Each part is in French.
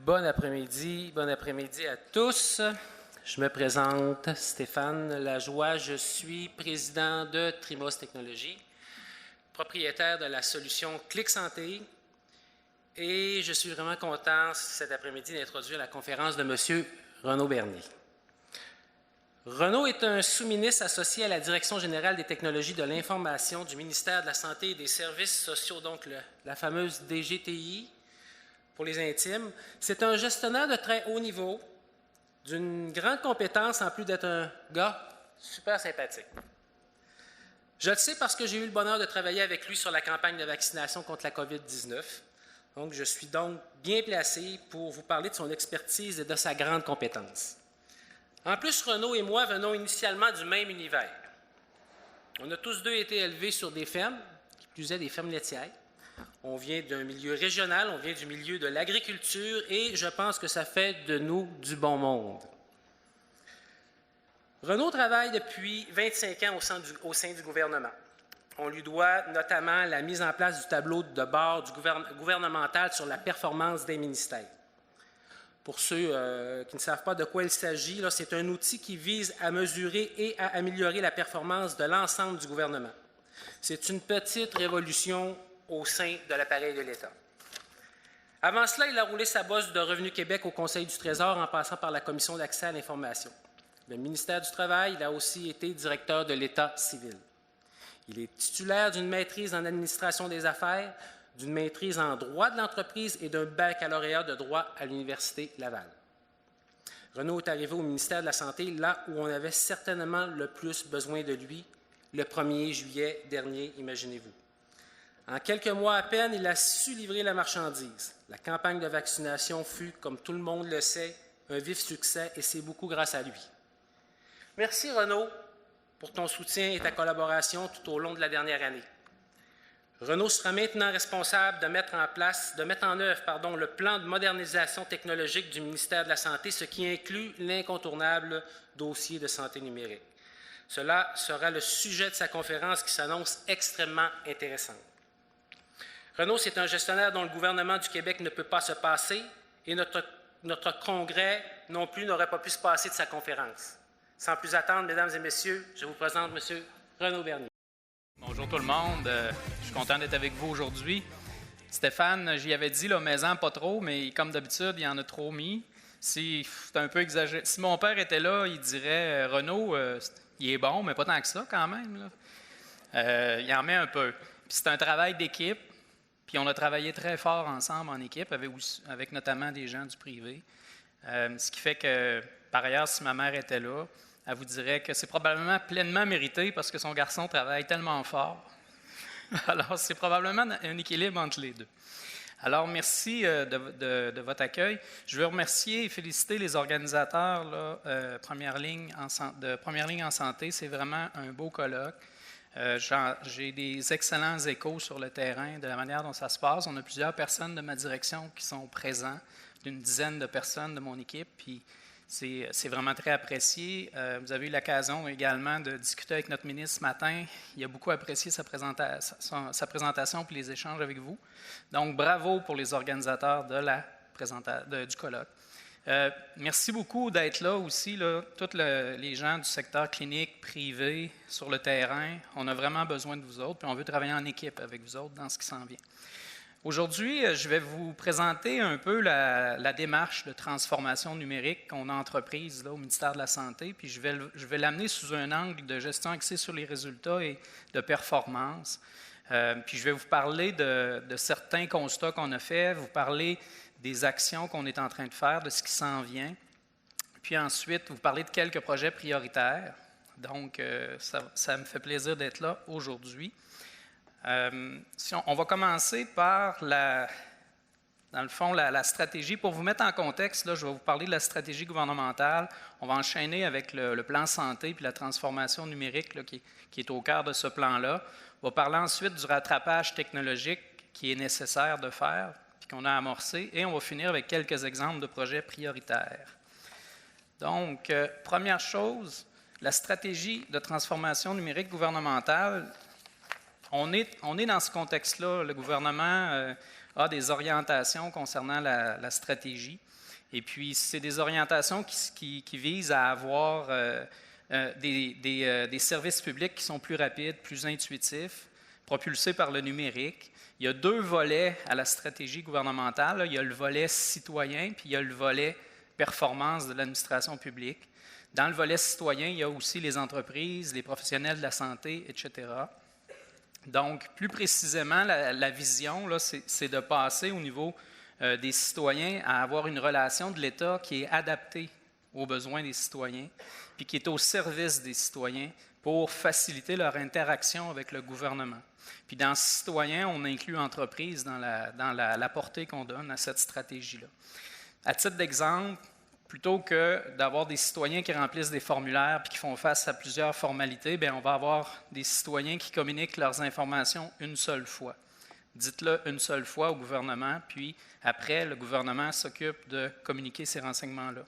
Bon après-midi à tous. Je me présente, Stéphane Lajoie. Je suis président de Trimos Technologies, propriétaire de la solution Clic Santé. Et je suis vraiment content cet après-midi d'introduire la conférence de M. Renaud Bernier. Renaud est un sous-ministre associé à la Direction générale des technologies de l'information du ministère de la Santé et des Services sociaux, donc la fameuse DGTI pour les intimes. C'est un gestionnaire de très haut niveau, d'une grande compétence, en plus d'être un gars super sympathique. Je le sais parce que j'ai eu le bonheur de travailler avec lui sur la campagne de vaccination contre la COVID-19. Donc, je suis donc bien placé pour vous parler de son expertise et de sa grande compétence. En plus, Renaud et moi venons initialement du même univers. On a tous deux été élevés sur des fermes, qui plus est des fermes laitières. On vient d'un milieu régional, on vient du milieu de l'agriculture et je pense que ça fait de nous du bon monde. Renaud travaille depuis 25 ans au sein du gouvernement. On lui doit notamment la mise en place du tableau de bord gouvernemental sur la performance des ministères. Pour ceux qui ne savent pas de quoi il s'agit, c'est un outil qui vise à mesurer et à améliorer la performance de l'ensemble du gouvernement. C'est une petite révolution au sein de l'appareil de l'État. Avant cela, il a roulé sa bosse de Revenu Québec au Conseil du Trésor en passant par la Commission d'accès à l'information. Le ministère du Travail, il a aussi été directeur de l'État civil. Il est titulaire d'une maîtrise en administration des affaires, d'une maîtrise en droit de l'entreprise et d'un baccalauréat de droit à l'Université Laval. Renaud est arrivé au ministère de la Santé là où on avait certainement le plus besoin de lui, le 1er juillet dernier, imaginez-vous. En quelques mois à peine, il a su livrer la marchandise. La campagne de vaccination fut, comme tout le monde le sait, un vif succès et c'est beaucoup grâce à lui. Merci Renaud pour ton soutien et ta collaboration tout au long de la dernière année. Renaud sera maintenant responsable de mettre en œuvre le plan de modernisation technologique du ministère de la Santé, ce qui inclut l'incontournable dossier de santé numérique. Cela sera le sujet de sa conférence qui s'annonce extrêmement intéressante. Renaud, c'est un gestionnaire dont le gouvernement du Québec ne peut pas se passer et notre congrès non plus n'aurait pas pu se passer de sa conférence. Sans plus attendre, mesdames et messieurs, je vous présente M. Renaud Bernier. Bonjour tout le monde, je suis content d'être avec vous aujourd'hui. Stéphane, j'y avais dit, mais pas trop, mais comme d'habitude, il en a trop mis. C'est un peu exagéré. Si mon père était là, il dirait Renaud, il est bon, mais pas tant que ça quand même. Là. Il en met un peu. Puis c'est un travail d'équipe, puis on a travaillé très fort ensemble en équipe, avec notamment des gens du privé. Ce qui fait que, par ailleurs, si ma mère était là, elle vous dirait que c'est probablement pleinement mérité parce que son garçon travaille tellement fort. Alors, c'est probablement un équilibre entre les deux. Alors, merci de votre accueil. Je veux remercier et féliciter les organisateurs là, Première Ligne en santé. C'est vraiment un beau colloque. J'ai des excellents échos sur le terrain de la manière dont ça se passe. On a plusieurs personnes de ma direction qui sont présentes, d'une dizaine de personnes de mon équipe, puis c'est vraiment très apprécié. Vous avez eu l'occasion également de discuter avec notre ministre ce matin. Il a beaucoup apprécié sa présentation et les échanges avec vous. Donc, bravo pour les organisateurs du colloque. Merci beaucoup d'être là aussi, tous les gens du secteur clinique, privé, sur le terrain. On a vraiment besoin de vous autres, puis on veut travailler en équipe avec vous autres dans ce qui s'en vient. Aujourd'hui, je vais vous présenter un peu la démarche de transformation numérique qu'on a entreprise là, au ministère de la Santé, puis je vais l'amener sous un angle de gestion axée sur les résultats et de performance. Puis je vais vous parler de certains constats qu'on a faits, vous parler des actions qu'on est en train de faire, de ce qui s'en vient. Puis ensuite, vous parler de quelques projets prioritaires. Donc, ça me fait plaisir d'être là aujourd'hui. On va commencer par la stratégie. Pour vous mettre en contexte, là, je vais vous parler de la stratégie gouvernementale. On va enchaîner avec le plan santé puis la transformation numérique là, qui est au cœur de ce plan-là. On va parler ensuite du rattrapage technologique qui est nécessaire de faire puis qu'on a amorcé. Et on va finir avec quelques exemples de projets prioritaires. Donc, première chose, la stratégie de transformation numérique gouvernementale. On est dans ce contexte-là. Le gouvernement a des orientations concernant la stratégie. Et puis, c'est des orientations qui visent à avoir des services publics qui sont plus rapides, plus intuitifs, propulsés par le numérique. Il y a 2 volets à la stratégie gouvernementale. Il y a le volet citoyen, puis il y a le volet performance de l'administration publique. Dans le volet citoyen, il y a aussi les entreprises, les professionnels de la santé, etc. Donc, plus précisément, la vision, là, c'est de passer au niveau des citoyens à avoir une relation de l'État qui est adaptée aux besoins des citoyens, puis qui est au service des citoyens pour faciliter leur interaction avec le gouvernement. Puis dans citoyen, on inclut entreprise dans la portée qu'on donne à cette stratégie-là. À titre d'exemple, plutôt que d'avoir des citoyens qui remplissent des formulaires puis qui font face à plusieurs formalités, bien, on va avoir des citoyens qui communiquent leurs informations une seule fois. Dites-le une seule fois au gouvernement, puis après, le gouvernement s'occupe de communiquer ces renseignements-là.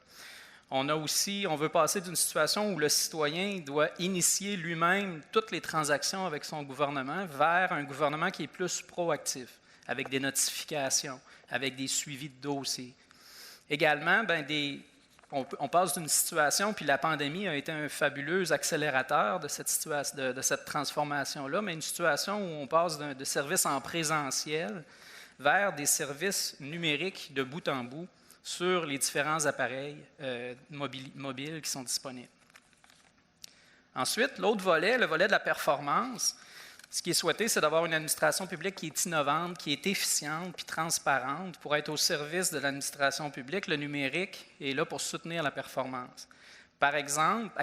On veut passer d'une situation où le citoyen doit initier lui-même toutes les transactions avec son gouvernement vers un gouvernement qui est plus proactif, avec des notifications, avec des suivis de dossiers. Également, on passe d'une situation, puis la pandémie a été un fabuleux accélérateur de cette transformation-là, mais une situation où on passe de services en présentiel vers des services numériques de bout en bout sur les différents appareils mobiles qui sont disponibles. Ensuite, l'autre volet, le volet de la performance, ce qui est souhaité, c'est d'avoir une administration publique qui est innovante, qui est efficiente puis transparente pour être au service de l'administration publique. Le numérique est là pour soutenir la performance. Par exemple,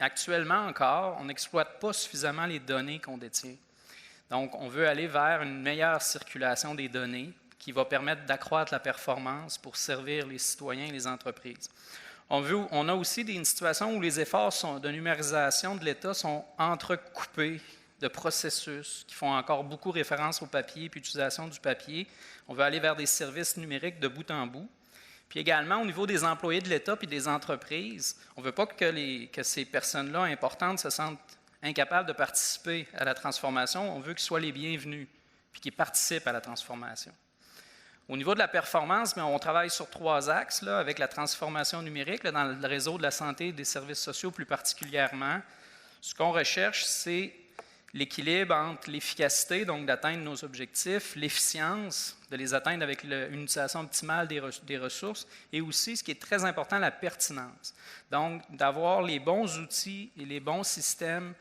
actuellement encore, on n'exploite pas suffisamment les données qu'on détient. Donc, on veut aller vers une meilleure circulation des données qui va permettre d'accroître la performance pour servir les citoyens et les entreprises. On a aussi une situation où les efforts de numérisation de l'État sont entrecoupés de processus qui font encore beaucoup référence au papier puis l'utilisation du papier. On veut aller vers des services numériques de bout en bout. Puis également, au niveau des employés de l'État puis des entreprises, on ne veut pas que ces personnes-là importantes se sentent incapables de participer à la transformation. On veut qu'ils soient les bienvenus puis qu'ils participent à la transformation. Au niveau de la performance, on travaille sur 3 axes là, avec la transformation numérique là, dans le réseau de la santé et des services sociaux plus particulièrement. Ce qu'on recherche, c'est l'équilibre entre l'efficacité, donc d'atteindre nos objectifs, l'efficience, de les atteindre avec une utilisation optimale des ressources, et aussi, ce qui est très important, la pertinence. Donc, d'avoir les bons outils et les bons systèmes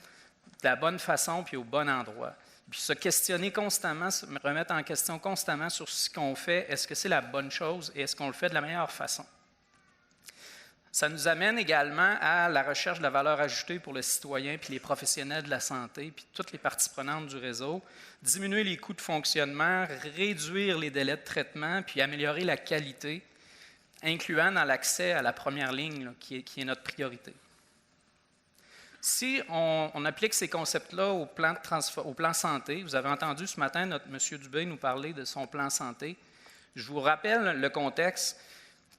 de la bonne façon puis au bon endroit. Puis se questionner constamment, se remettre en question constamment sur ce qu'on fait, est-ce que c'est la bonne chose et est-ce qu'on le fait de la meilleure façon. Ça nous amène également à la recherche de la valeur ajoutée pour le citoyen puis les professionnels de la santé puis toutes les parties prenantes du réseau, diminuer les coûts de fonctionnement, réduire les délais de traitement puis améliorer la qualité, incluant dans l'accès à la première ligne là, qui est notre priorité. Si on applique ces concepts-là au plan santé, vous avez entendu ce matin M. Dubé nous parler de son plan santé. Je vous rappelle le contexte.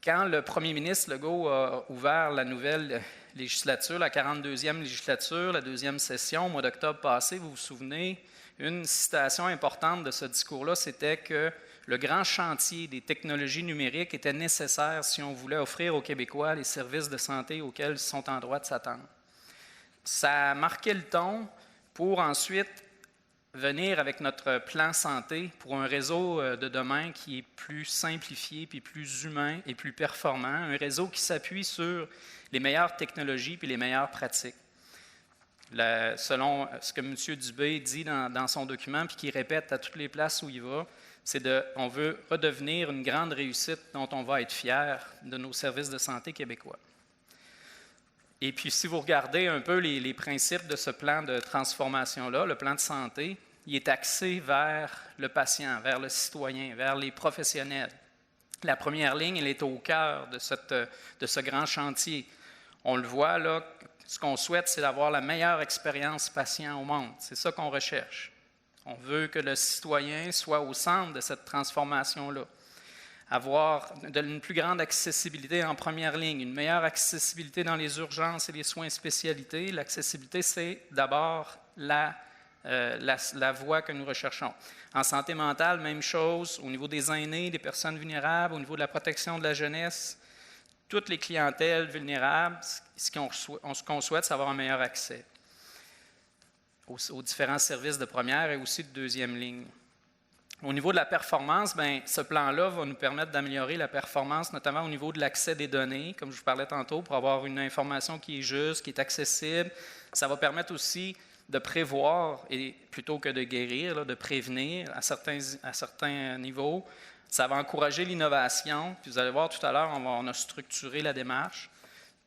Quand le premier ministre Legault a ouvert la nouvelle législature, la 42e législature, la 2e session, au mois d'octobre passé, vous vous souvenez, une citation importante de ce discours-là, c'était que le grand chantier des technologies numériques était nécessaire si on voulait offrir aux Québécois les services de santé auxquels ils sont en droit de s'attendre. Ça a marqué le ton pour ensuite venir avec notre plan santé pour un réseau de demain qui est plus simplifié, puis plus humain et plus performant, un réseau qui s'appuie sur les meilleures technologies puis les meilleures pratiques. Selon ce que M. Dubé dit dans son document, puis qu'il répète à toutes les places où il va, on veut redevenir une grande réussite dont on va être fier de nos services de santé québécois. Et puis, si vous regardez un peu les principes de ce plan de transformation-là, le plan de santé, il est axé vers le patient, vers le citoyen, vers les professionnels. La première ligne, elle est au cœur de ce grand chantier. On le voit là, ce qu'on souhaite, c'est d'avoir la meilleure expérience patient au monde. C'est ça qu'on recherche. On veut que le citoyen soit au centre de cette transformation-là. Avoir une plus grande accessibilité en première ligne, une meilleure accessibilité dans les urgences et les soins spécialités. L'accessibilité, c'est d'abord la voie que nous recherchons. En santé mentale, même chose, au niveau des aînés, des personnes vulnérables, au niveau de la protection de la jeunesse, toutes les clientèles vulnérables, ce qu'on souhaite, c'est avoir un meilleur accès aux différents services de première et aussi de deuxième ligne. Au niveau de la performance, bien, ce plan-là va nous permettre d'améliorer la performance, notamment au niveau de l'accès des données, comme je vous parlais tantôt, pour avoir une information qui est juste, qui est accessible. Ça va permettre aussi de prévoir, et plutôt que de guérir, là, de prévenir à certains niveaux. Ça va encourager l'innovation. Puis vous allez voir tout à l'heure, on a structuré la démarche.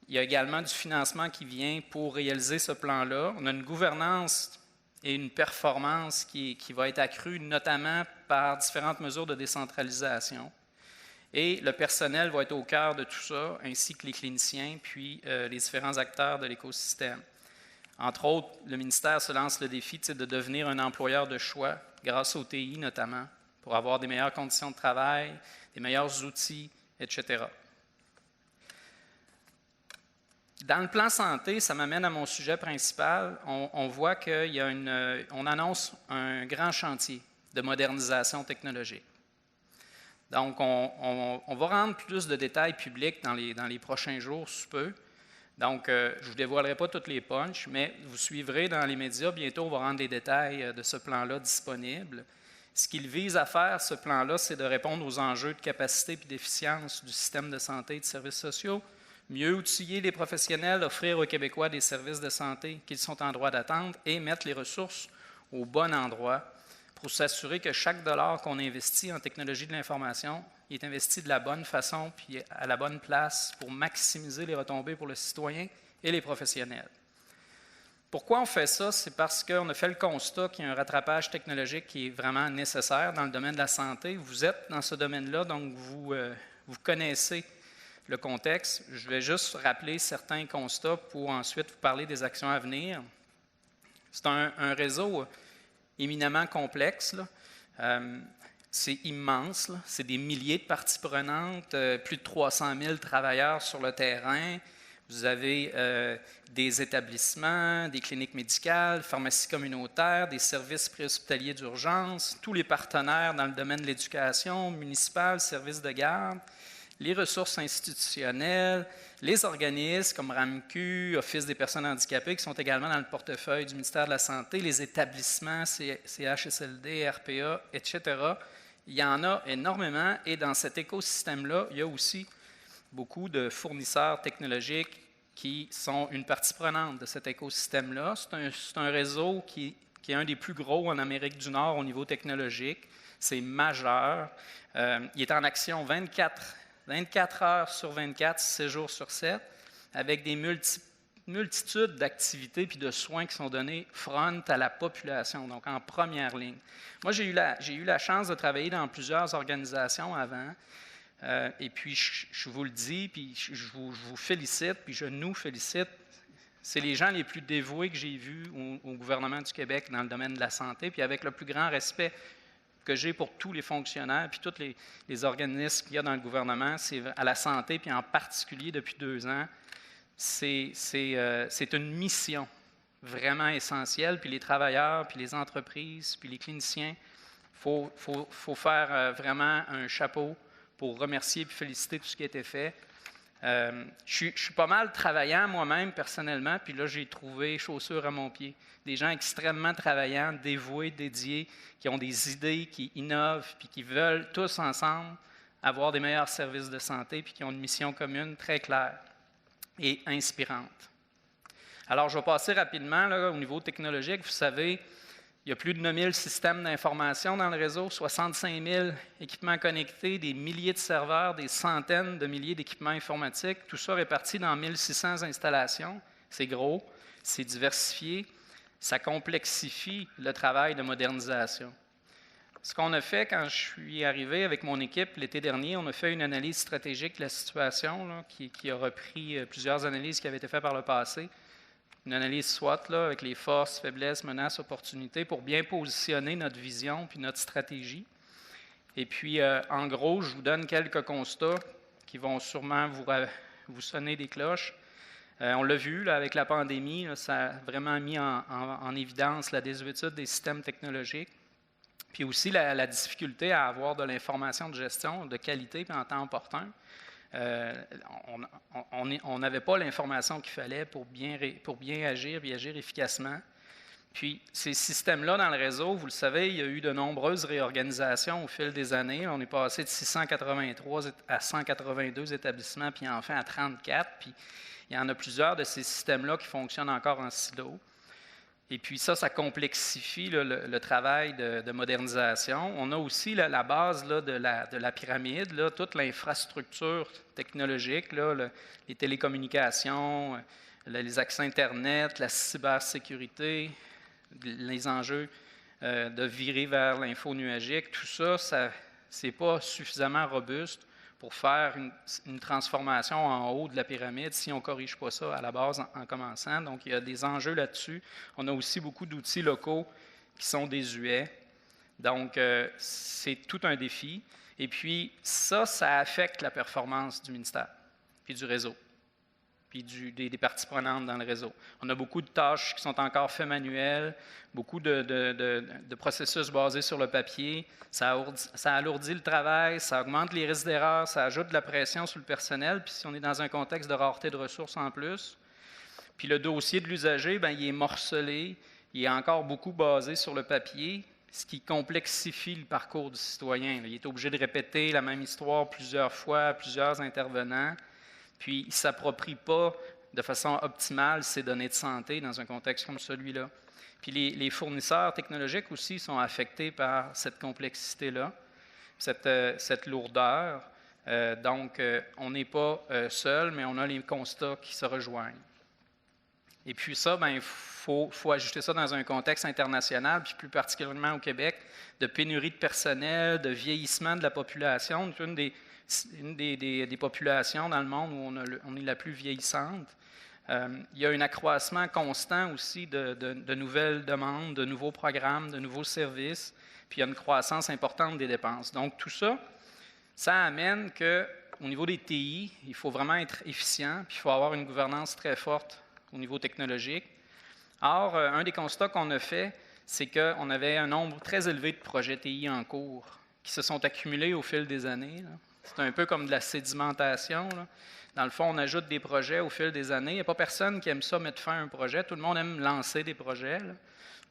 Il y a également du financement qui vient pour réaliser ce plan-là. On a une gouvernance et une performance qui va être accrue, notamment par différentes mesures de décentralisation. Et le personnel va être au cœur de tout ça, ainsi que les cliniciens, puis les différents acteurs de l'écosystème. Entre autres, le ministère se lance le défi de devenir un employeur de choix, grâce au TI notamment, pour avoir des meilleures conditions de travail, des meilleurs outils, etc. Dans le plan santé, ça m'amène à mon sujet principal. On voit qu'on annonce un grand chantier de modernisation technologique. Donc, on va rendre plus de détails publics dans les prochains jours, sous peu. Donc, je ne vous dévoilerai pas toutes les punches, mais vous suivrez dans les médias. Bientôt, on va rendre les détails de ce plan-là disponibles. Ce qu'il vise à faire, ce plan-là, c'est de répondre aux enjeux de capacité et d'efficience du système de santé et de services sociaux, mieux outiller les professionnels, offrir aux Québécois des services de santé qu'ils sont en droit d'attendre et mettre les ressources au bon endroit pour s'assurer que chaque dollar qu'on investit en technologie de l'information est investi de la bonne façon puis à la bonne place pour maximiser les retombées pour le citoyen et les professionnels. Pourquoi on fait ça? C'est parce qu'on a fait le constat qu'il y a un rattrapage technologique qui est vraiment nécessaire dans le domaine de la santé. Vous êtes dans ce domaine-là, donc vous connaissez le contexte. Je vais juste rappeler certains constats pour ensuite vous parler des actions à venir. C'est un réseau éminemment complexe, là. C'est immense, là. C'est des milliers de parties prenantes, plus de 300 000 travailleurs sur le terrain. Vous avez des établissements, des cliniques médicales, pharmacies communautaires, des services préhospitaliers d'urgence, tous les partenaires dans le domaine de l'éducation municipale, services de garde, les ressources institutionnelles, les organismes comme RAMQ, Office des personnes handicapées, qui sont également dans le portefeuille du ministère de la Santé, les établissements, CHSLD, RPA, etc. Il y en a énormément et dans cet écosystème-là, il y a aussi beaucoup de fournisseurs technologiques qui sont une partie prenante de cet écosystème-là. C'est un réseau qui est un des plus gros en Amérique du Nord au niveau technologique. C'est majeur. Il est en action 24 heures sur 24, 7 jours sur 7, avec des multitudes d'activités et de soins qui sont donnés front à la population, donc en première ligne. Moi, j'ai eu la chance de travailler dans plusieurs organisations avant, et puis je vous le dis, puis je vous félicite, puis je nous félicite. C'est les gens les plus dévoués que j'ai vus au gouvernement du Québec dans le domaine de la santé, puis avec le plus grand respect que j'ai pour tous les fonctionnaires, puis tous les organismes qu'il y a dans le gouvernement, c'est à la santé, puis en particulier depuis 2 ans, c'est une mission vraiment essentielle, puis les travailleurs, puis les entreprises, puis les cliniciens, il faut faire vraiment un chapeau pour remercier et féliciter tout ce qui a été fait. Je suis pas mal travaillant moi-même personnellement, puis là j'ai trouvé chaussure à mon pied. Des gens extrêmement travaillants, dévoués, dédiés, qui ont des idées, qui innovent, puis qui veulent tous ensemble avoir des meilleurs services de santé, puis qui ont une mission commune très claire et inspirante. Alors je vais passer rapidement là, au niveau technologique. Vous savez, il y a plus de 9 000 systèmes d'information dans le réseau, 65 000 équipements connectés, des milliers de serveurs, des centaines de milliers d'équipements informatiques, tout ça réparti dans 1600 installations. C'est gros, c'est diversifié, ça complexifie le travail de modernisation. Ce qu'on a fait quand je suis arrivé avec mon équipe l'été dernier, on a fait une analyse stratégique de la situation là, qui a repris plusieurs analyses qui avaient été faites par le passé. Une analyse SWOT là, avec les forces, faiblesses, menaces, opportunités pour bien positionner notre vision puis notre stratégie. Et puis, en gros, je vous donne quelques constats qui vont sûrement vous sonner des cloches. On l'a vu là, avec la pandémie, là, ça a vraiment mis en évidence la désuétude des systèmes technologiques. Puis aussi la difficulté à avoir de l'information de gestion de qualité puis en temps opportun. on n'avait pas l'information qu'il fallait pour bien agir et agir efficacement. Puis, ces systèmes-là dans le réseau, vous le savez, il y a eu de nombreuses réorganisations au fil des années. On est passé de 683 à 182 établissements, puis enfin à 34. Puis, il y en a plusieurs de ces systèmes-là qui fonctionnent encore en silo. Et puis ça complexifie le travail de modernisation. On a aussi la base là, de la pyramide, là, toute l'infrastructure technologique, là, les télécommunications, les accès Internet, la cybersécurité, les enjeux de virer vers l'info nuagique. Tout ça, ce n'est pas suffisamment robuste pour faire une transformation en haut de la pyramide si on ne corrige pas ça à la base en commençant. Donc, il y a des enjeux là-dessus. On a aussi beaucoup d'outils locaux qui sont désuets. Donc, c'est tout un défi. Et puis, ça affecte la performance du ministère, puis du réseau, puis des parties prenantes dans le réseau. On a beaucoup de tâches qui sont encore faites manuelles, beaucoup de processus basés sur le papier. Ça alourdit le travail, ça augmente les risques d'erreur, ça ajoute de la pression sur le personnel, puis si on est dans un contexte de rareté de ressources en plus. Puis le dossier de l'usager, bien, il est morcelé, il est encore beaucoup basé sur le papier, ce qui complexifie le parcours du citoyen. Il est obligé de répéter la même histoire plusieurs fois à plusieurs intervenants, puis il ne s'approprie pas de façon optimale ces données de santé dans un contexte comme celui-là. Puis les fournisseurs technologiques aussi sont affectés par cette complexité-là, cette lourdeur. Donc, on n'est pas seul, mais on a les constats qui se rejoignent. Et puis ça, bien, il faut ajuster ça dans un contexte international, puis plus particulièrement au Québec, de pénurie de personnel, de vieillissement de la population. C'est une des populations dans le monde où on est la plus vieillissante. Il y a un accroissement constant aussi de nouvelles demandes, de nouveaux programmes, de nouveaux services, puis il y a une croissance importante des dépenses. Donc tout ça, ça amène qu'au niveau des TI, il faut vraiment être efficient, puis il faut avoir une gouvernance très forte au niveau technologique. Or, un des constats qu'on a fait, c'est qu'on avait un nombre très élevé de projets TI en cours qui se sont accumulés au fil des années. C'est un peu comme de la sédimentation, là. Dans le fond, on ajoute des projets au fil des années. Il n'y a pas personne qui aime ça mettre fin à un projet. Tout le monde aime lancer des projets, là.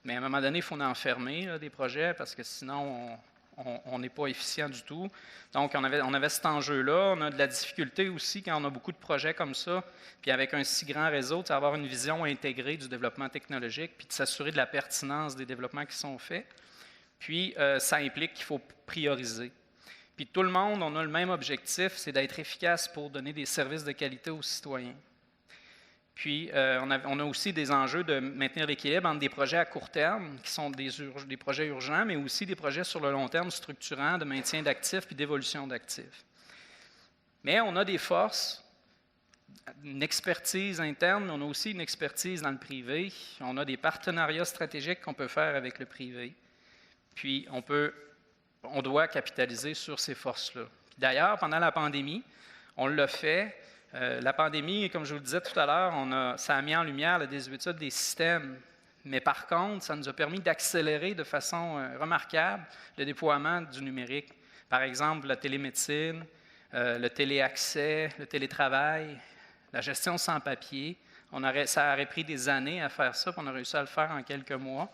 Mais à un moment donné, il faut en enfermer là, des projets parce que sinon, on n'est pas efficient du tout. Donc, on avait cet enjeu-là. On a de la difficulté aussi quand on a beaucoup de projets comme ça. Puis avec un si grand réseau, d'avoir une vision intégrée du développement technologique puis de s'assurer de la pertinence des développements qui sont faits. Puis, ça implique qu'il faut prioriser. Puis tout le monde, on a le même objectif, c'est d'être efficace pour donner des services de qualité aux citoyens. Puis on a aussi des enjeux de maintenir l'équilibre entre des projets à court terme, qui sont des projets urgents, mais aussi des projets sur le long terme structurants de maintien d'actifs puis d'évolution d'actifs. Mais on a des forces, une expertise interne, mais on a aussi une expertise dans le privé. On a des partenariats stratégiques qu'on peut faire avec le privé. Puis on doit capitaliser sur ces forces-là. D'ailleurs, pendant la pandémie, on l'a fait. La pandémie, comme je vous le disais tout à l'heure, ça a mis en lumière la désuétude des systèmes. Mais par contre, ça nous a permis d'accélérer de façon remarquable le déploiement du numérique. Par exemple, la télémédecine, le téléaccès, le télétravail, la gestion sans papier. Ça aurait pris des années à faire ça, puis on a réussi à le faire en quelques mois.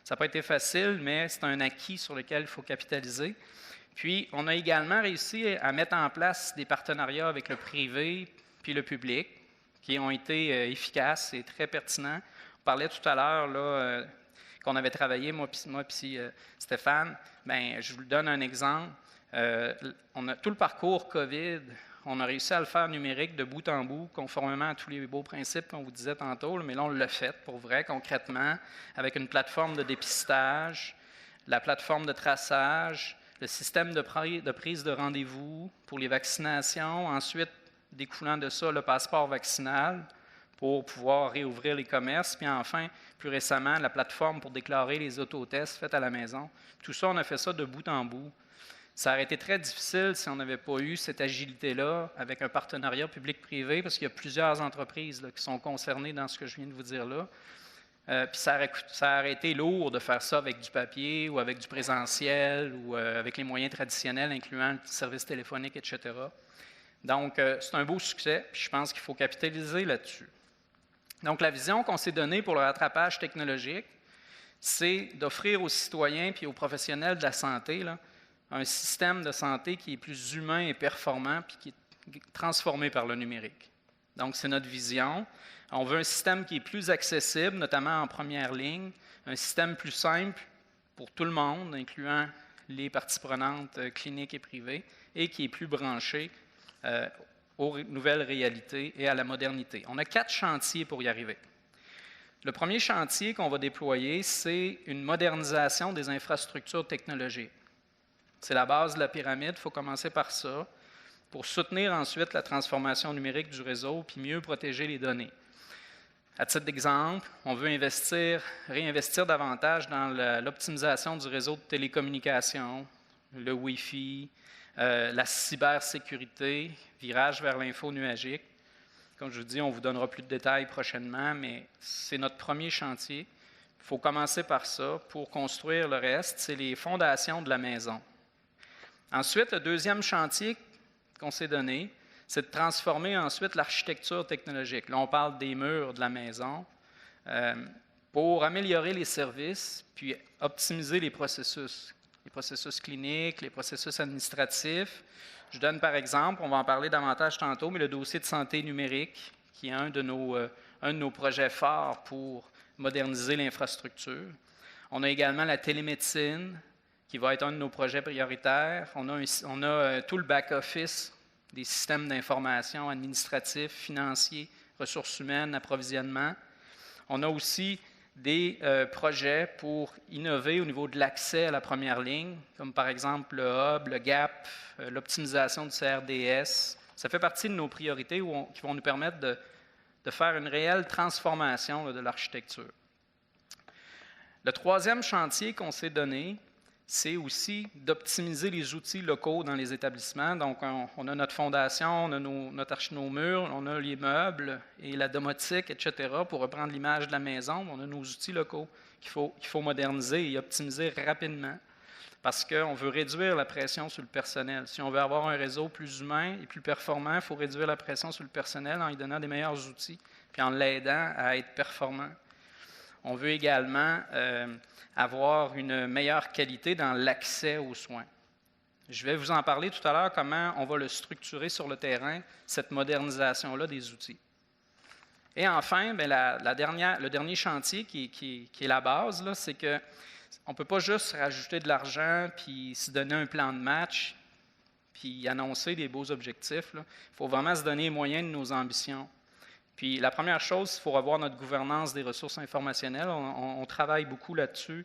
Ça n'a pas été facile, mais c'est un acquis sur lequel il faut capitaliser. Puis, on a également réussi à mettre en place des partenariats avec le privé puis le public qui ont été efficaces et très pertinents. On parlait tout à l'heure qu'on avait travaillé, moi puis Stéphane. Bien, je vous donne un exemple. On a tout le parcours COVID. On a réussi à le faire numérique de bout en bout, conformément à tous les beaux principes qu'on vous disait tantôt, mais là, on l'a fait pour vrai, concrètement, avec une plateforme de dépistage, la plateforme de traçage, le système de prise de rendez-vous pour les vaccinations, ensuite, découlant de ça, le passeport vaccinal pour pouvoir réouvrir les commerces, puis enfin, plus récemment, la plateforme pour déclarer les autotests faits à la maison. Tout ça, on a fait ça de bout en bout. Ça aurait été très difficile si on n'avait pas eu cette agilité-là avec un partenariat public-privé, parce qu'il y a plusieurs entreprises là, qui sont concernées dans ce que je viens de vous dire là. Puis ça aurait été lourd de faire ça avec du papier ou avec du présentiel ou avec les moyens traditionnels, incluant le service téléphonique, etc. Donc, c'est un beau succès, puis je pense qu'il faut capitaliser là-dessus. Donc, la vision qu'on s'est donnée pour le rattrapage technologique, c'est d'offrir aux citoyens puis aux professionnels de la santé là, un système de santé qui est plus humain et performant puis qui est transformé par le numérique. Donc, c'est notre vision. On veut un système qui est plus accessible, notamment en première ligne, un système plus simple pour tout le monde, incluant les parties prenantes cliniques et privées, et qui est plus branché aux nouvelles réalités et à la modernité. On a 4 chantiers pour y arriver. Le premier chantier qu'on va déployer, c'est une modernisation des infrastructures technologiques. C'est la base de la pyramide, il faut commencer par ça, pour soutenir ensuite la transformation numérique du réseau puis mieux protéger les données. À titre d'exemple, on veut réinvestir davantage dans l'optimisation du réseau de télécommunications, le Wi-Fi, la cybersécurité, virage vers l'info nuagique. Comme je vous dis, on vous donnera plus de détails prochainement, mais c'est notre premier chantier. Il faut commencer par ça. Pour construire le reste, c'est les fondations de la maison. Ensuite, le deuxième chantier qu'on s'est donné, c'est de transformer ensuite l'architecture technologique. Là, on parle des murs de la maison pour améliorer les services, puis optimiser les processus cliniques, les processus administratifs. Je donne par exemple, on va en parler davantage tantôt, mais le dossier de santé numérique, qui est un de nos projets forts pour moderniser l'infrastructure. On a également la télémédecine, qui va être un de nos projets prioritaires. On a tout le back-office des systèmes d'information administratifs, financiers, ressources humaines, approvisionnement. On a aussi des projets pour innover au niveau de l'accès à la première ligne, comme par exemple le Hub, le GAP, l'optimisation du CRDS. Ça fait partie de nos priorités qui vont nous permettre de faire une réelle transformation là, de l'architecture. Le troisième chantier qu'on s'est donné, c'est aussi d'optimiser les outils locaux dans les établissements. Donc, on a notre fondation, on a nos murs, on a les meubles et la domotique, etc. Pour reprendre l'image de la maison, on a nos outils locaux qu'il faut moderniser et optimiser rapidement parce qu'on veut réduire la pression sur le personnel. Si on veut avoir un réseau plus humain et plus performant, il faut réduire la pression sur le personnel en lui donnant des meilleurs outils puis en l'aidant à être performant. On veut également avoir une meilleure qualité dans l'accès aux soins. Je vais vous en parler tout à l'heure, comment on va le structurer sur le terrain, cette modernisation-là des outils. Et enfin, bien, le dernier chantier qui est la base, c'est qu'on ne peut pas juste rajouter de l'argent puis se donner un plan de match puis annoncer des beaux objectifs. Il faut vraiment se donner les moyens de nos ambitions. Puis la première chose, il faut revoir notre gouvernance des ressources informationnelles. On travaille beaucoup là-dessus,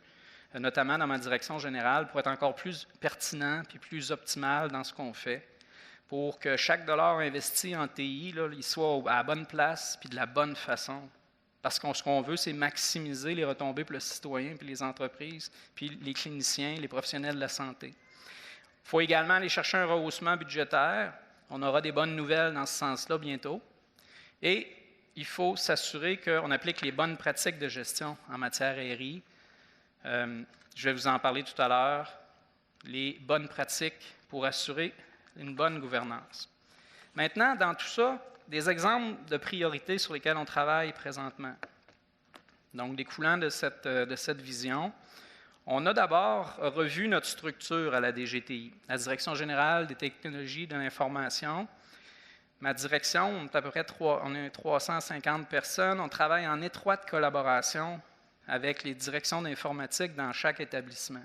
notamment dans ma direction générale, pour être encore plus pertinent puis plus optimal dans ce qu'on fait, pour que chaque dollar investi en TI, là, il soit à la bonne place puis de la bonne façon. Parce que ce qu'on veut, c'est maximiser les retombées pour le citoyen, puis les entreprises, puis les cliniciens, les professionnels de la santé. Il faut également aller chercher un rehaussement budgétaire. On aura des bonnes nouvelles dans ce sens-là bientôt. Et il faut s'assurer qu'on applique les bonnes pratiques de gestion en matière RI. Je vais vous en parler tout à l'heure. Les bonnes pratiques pour assurer une bonne gouvernance. Maintenant, dans tout ça, des exemples de priorités sur lesquelles on travaille présentement. Donc, découlant de cette vision, on a d'abord revu notre structure à la DGTI, la Direction générale des technologies de l'information. Ma direction, on est à peu près 350 personnes. On travaille en étroite collaboration avec les directions d'informatique dans chaque établissement.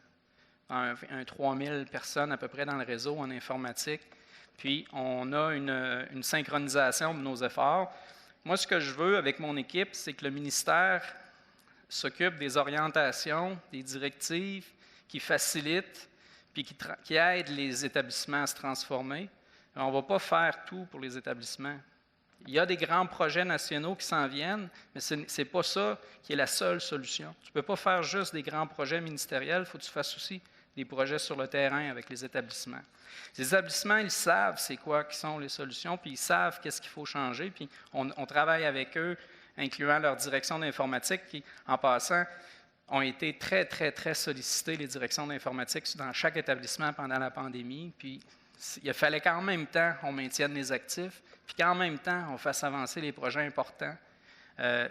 Un 3000 personnes à peu près dans le réseau en informatique. Puis, on a une synchronisation de nos efforts. Moi, ce que je veux avec mon équipe, c'est que le ministère s'occupe des orientations, des directives qui facilitent puis qui aident les établissements à se transformer. On ne va pas faire tout pour les établissements. Il y a des grands projets nationaux qui s'en viennent, mais ce n'est pas ça qui est la seule solution. Tu ne peux pas faire juste des grands projets ministériels, il faut que tu fasses aussi des projets sur le terrain avec les établissements. Les établissements, ils savent c'est quoi qui sont les solutions, puis ils savent qu'est-ce qu'il faut changer, puis on travaille avec eux, incluant leur direction d'informatique, qui, en passant, ont été très, très, très sollicités, les directions d'informatique, dans chaque établissement pendant la pandémie, puis il fallait qu'en même temps, on maintienne les actifs, puis qu'en même temps, on fasse avancer les projets importants.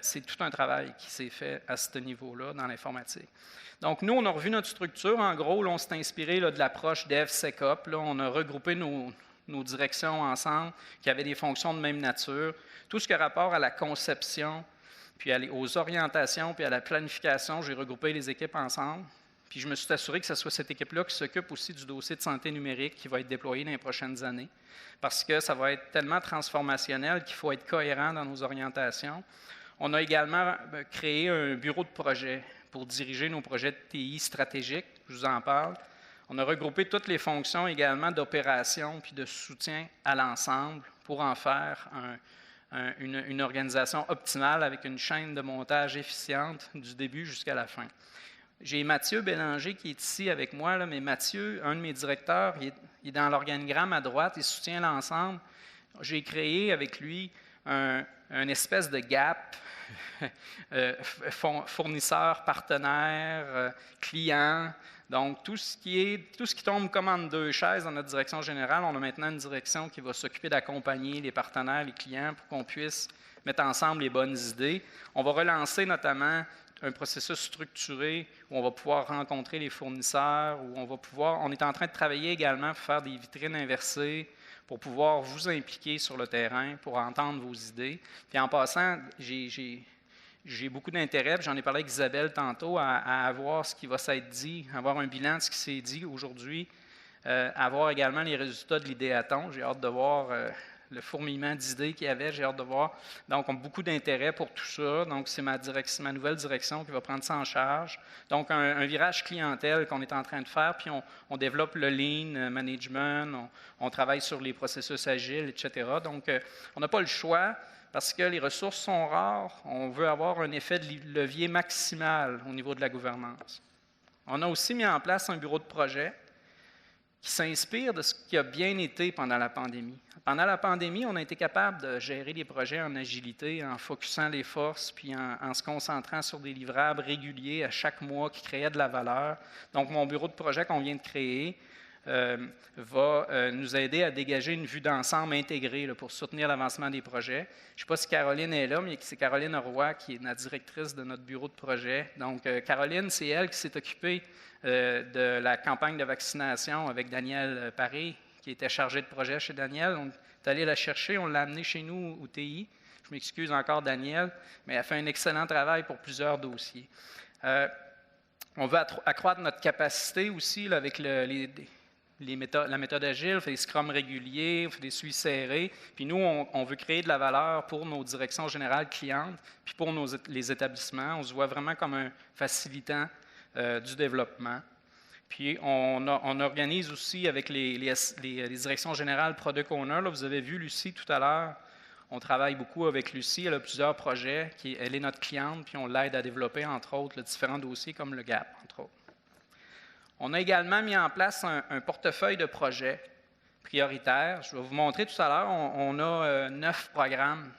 C'est tout un travail qui s'est fait à ce niveau-là dans l'informatique. Donc, nous, on a revu notre structure. En gros, là, on s'est inspiré là, de l'approche DevSecOps. Là, on a regroupé nos directions ensemble qui avaient des fonctions de même nature. Tout ce qui a rapport à la conception, puis aux orientations, puis à la planification, j'ai regroupé les équipes ensemble. Puis je me suis assuré que ce soit cette équipe-là qui s'occupe aussi du dossier de santé numérique qui va être déployé dans les prochaines années, parce que ça va être tellement transformationnel qu'il faut être cohérent dans nos orientations. On a également créé un bureau de projet pour diriger nos projets de TI stratégiques, je vous en parle. On a regroupé toutes les fonctions également d'opération puis de soutien à l'ensemble pour en faire une organisation optimale avec une chaîne de montage efficiente du début jusqu'à la fin. J'ai Mathieu Bélanger qui est ici avec moi, là, mais Mathieu, un de mes directeurs, il est dans l'organigramme à droite, il soutient l'ensemble. J'ai créé avec lui un espèce de gap, fournisseurs, partenaires, clients. Donc, tout ce qui tombe comme en deux chaises dans notre direction générale, on a maintenant une direction qui va s'occuper d'accompagner les partenaires, les clients, pour qu'on puisse mettre ensemble les bonnes idées. On va relancer notamment un processus structuré où on va pouvoir rencontrer les fournisseurs, où on est en train de travailler également pour faire des vitrines inversées, pour pouvoir vous impliquer sur le terrain, pour entendre vos idées. Puis en passant, j'ai beaucoup d'intérêt, j'en ai parlé avec Isabelle tantôt, à avoir ce qui va s'être dit, avoir un bilan de ce qui s'est dit aujourd'hui, avoir également les résultats de l'idéathon. J'ai hâte de voir le fourmillement d'idées qu'il y avait, j'ai hâte de voir. Donc, on a beaucoup d'intérêt pour tout ça. Donc, c'est ma nouvelle direction qui va prendre ça en charge. Donc, un virage clientèle qu'on est en train de faire, puis on développe le lean management, on travaille sur les processus agiles, etc. Donc, on n'a pas le choix. Parce que les ressources sont rares, on veut avoir un effet de levier maximal au niveau de la gouvernance. On a aussi mis en place un bureau de projet qui s'inspire de ce qui a bien été pendant la pandémie. Pendant la pandémie, on a été capable de gérer les projets en agilité, en focusant les forces, puis en se concentrant sur des livrables réguliers à chaque mois qui créaient de la valeur. Donc, mon bureau de projet qu'on vient de créer va nous aider à dégager une vue d'ensemble intégrée là, pour soutenir l'avancement des projets. Je ne sais pas si Caroline est là, mais c'est Caroline Roy qui est la directrice de notre bureau de projet. Donc, Caroline, c'est elle qui s'est occupée de la campagne de vaccination avec Daniel Paré, qui était chargé de projet chez Daniel. On est allé la chercher, on l'a amenée chez nous au TI. Je m'excuse encore, Daniel, mais elle fait un excellent travail pour plusieurs dossiers. On veut accroître notre capacité aussi là, avec la méthode agile, on fait des scrums réguliers, on fait des suivis serrés. Puis nous, on veut créer de la valeur pour nos directions générales clientes, puis pour les établissements. On se voit vraiment comme un facilitant du développement. Puis on organise aussi avec les directions générales Product Owner. Là, vous avez vu Lucie tout à l'heure. On travaille beaucoup avec Lucie. Elle a plusieurs projets. Elle est notre cliente, puis on l'aide à développer, entre autres, différents dossiers comme le GAP, entre autres. On a également mis en place un portefeuille de projets prioritaires. Je vais vous montrer tout à l'heure. On a 9 programmes,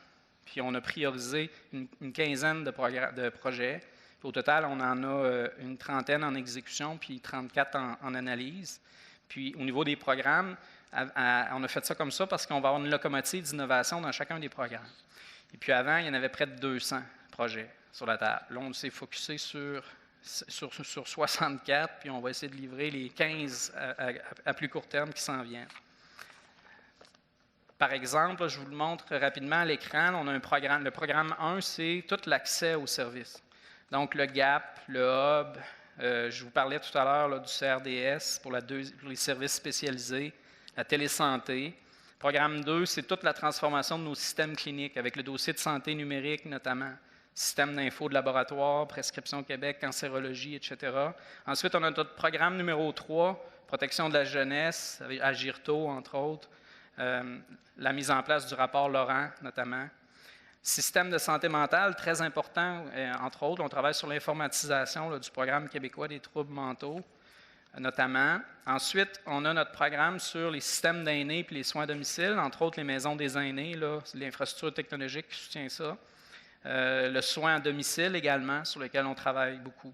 puis on a priorisé une quinzaine de projets. Puis au total, on en a une trentaine en exécution, puis 34 en analyse. Puis au niveau des programmes, on a fait ça comme ça parce qu'on va avoir une locomotive d'innovation dans chacun des programmes. Et puis avant, il y en avait près de 200 projets sur la table. Là, on s'est focusé sur 64, puis on va essayer de livrer les 15 à plus court terme qui s'en viennent. Par exemple, je vous le montre rapidement à l'écran, on a un programme. Le programme 1, c'est tout l'accès aux services. Donc, le GAP, le Hub, je vous parlais tout à l'heure du CRDS pour les services spécialisés, la télésanté. Programme 2, c'est toute la transformation de nos systèmes cliniques avec le dossier de santé numérique notamment. Système d'info de laboratoire, Prescription Québec, cancérologie, etc. Ensuite, on a notre programme numéro 3, protection de la jeunesse, avec Agirto, entre autres. La mise en place du rapport Laurent, notamment. Système de santé mentale, très important, entre autres. On travaille sur l'informatisation du programme québécois des troubles mentaux, notamment. Ensuite, on a notre programme sur les systèmes d'aînés et les soins à domicile, entre autres les maisons des aînés, l'infrastructure technologique qui soutient ça. Le soin à domicile également, sur lequel on travaille beaucoup.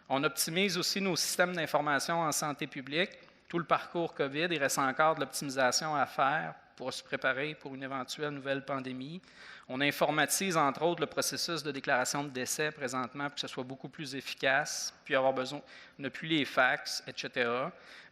On optimise aussi nos systèmes d'information en santé publique. tout le parcours COVID. Il reste encore de l'optimisation à faire pour se préparer pour une éventuelle nouvelle pandémie. On informatise, entre autres, le processus de déclaration de décès présentement pour que ce soit beaucoup plus efficace, puis avoir besoin, on n'a plus les fax, etc.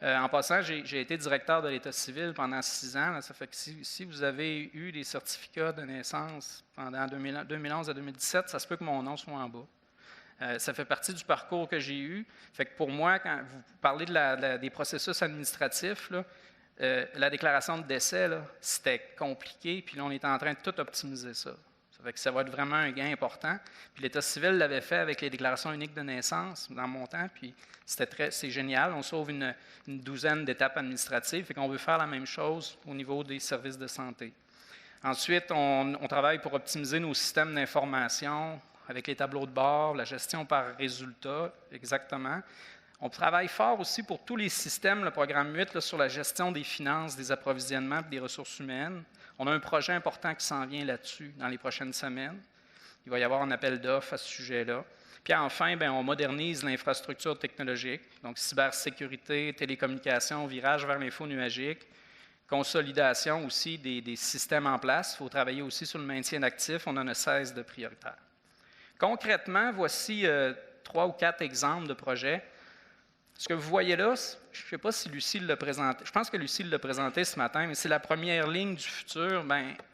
En passant, j'ai été directeur de l'État civil pendant 6 ans. Là, ça fait que si vous avez eu des certificats de naissance pendant 2011 à 2017, ça se peut que mon nom soit en bas. Ça fait partie du parcours que j'ai eu. Fait que pour moi, quand vous parlez des processus administratifs, là, la déclaration de décès, c'était compliqué, puis là, on est en train de tout optimiser ça. Ça fait que ça va être vraiment un gain important. Puis l'État civil l'avait fait avec les déclarations uniques de naissance dans mon temps, puis c'est génial. On sauve une douzaine d'étapes administratives, fait qu'on veut faire la même chose au niveau des services de santé. Ensuite, on travaille pour optimiser nos systèmes d'information avec les tableaux de bord, la gestion par résultat, exactement. On travaille fort aussi pour tous les systèmes, le programme 8, là, sur la gestion des finances, des approvisionnements et des ressources humaines. On a un projet important qui s'en vient là-dessus dans les prochaines semaines. Il va y avoir un appel d'offres à ce sujet-là. Puis enfin, on modernise l'infrastructure technologique, donc cybersécurité, télécommunications, virage vers l'info nuagique, consolidation aussi des systèmes en place. Il faut travailler aussi sur le maintien d'actifs. On en a 16 de prioritaires. Concrètement, voici 3 ou 4 exemples de projets. Ce que vous voyez là, je ne sais pas si Lucille l'a présenté. Je pense que Lucille l'a présenté ce matin, mais c'est la première ligne du futur.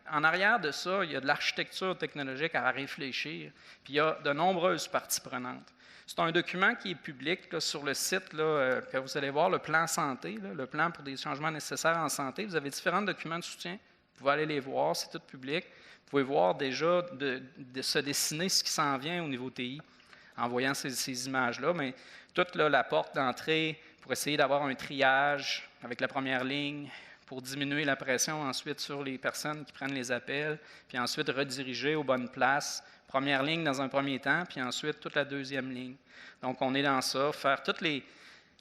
En arrière de ça, il y a de l'architecture technologique à réfléchir, puis il y a de nombreuses parties prenantes. C'est un document qui est public là, sur le site, là, que vous allez voir, le plan santé, là, le plan pour des changements nécessaires en santé. Vous avez différents documents de soutien. Vous pouvez aller les voir, c'est tout public. Vous pouvez voir déjà de se dessiner ce qui s'en vient au niveau TI en voyant ces images-là. Mais toute là, la porte d'entrée pour essayer d'avoir un triage avec la première ligne, pour diminuer la pression ensuite sur les personnes qui prennent les appels, puis ensuite rediriger aux bonnes places. Première ligne dans un premier temps, puis ensuite toute la deuxième ligne. Donc, on est dans ça, faire toute